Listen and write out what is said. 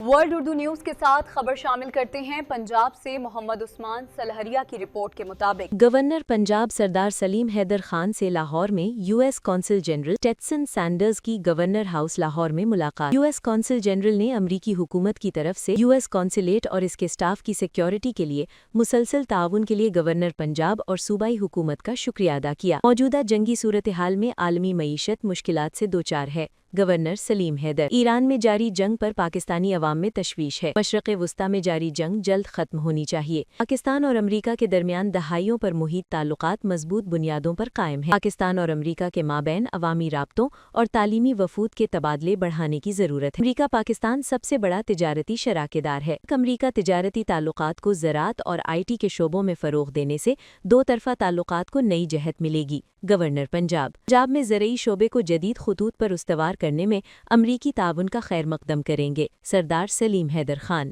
World Urdu news کے ساتھ خبر شامل کرتے ہیں۔ پنجاب سے محمد عثمان سلہریہ کی رپورٹ کے مطابق گورنر پنجاب سردار سلیم حیدر خان سے لاہور میں یو ایس قونصل جنرل ٹیٹسن سینڈرز کی گورنر ہاؤس لاہور میں ملاقات۔ یو ایس قونصل جنرل نے امریکی حکومت کی طرف سے یو ایس قونصلیٹ اور اس کے سٹاف کی سیکیورٹی کے لیے مسلسل تعاون کے لیے گورنر پنجاب اور صوبائی حکومت کا شکریہ ادا کیا۔ موجودہ جنگی صورتحال میں عالمی معیشت مشکلات سے دوچار ہے۔ گورنر سلیم حیدر ایران میں جاری جنگ پر پاکستانی عوام میں تشویش ہے۔ مشرق وسطی میں جاری جنگ جلد ختم ہونی چاہیے۔ پاکستان اور امریکہ کے درمیان دہائیوں پر محیط تعلقات مضبوط بنیادوں پر قائم ہیں۔ پاکستان اور امریکہ کے مابین عوامی رابطوں اور تعلیمی وفود کے تبادلے بڑھانے کی ضرورت ہے۔ امریکہ پاکستان سب سے بڑا تجارتی شراکت دار ہے۔ امریکہ تجارتی تعلقات کو زراعت اور آئی ٹی کے شعبوں میں فروغ دینے سے دو طرفہ تعلقات کو نئی جہت ملے گی۔ گورنر پنجاب میں زرعی شعبے کو جدید خطوط پر استوار کرنے میں امریکی تعاون کا خیر مقدم کریں گے۔ سردار سلیم حیدر خان۔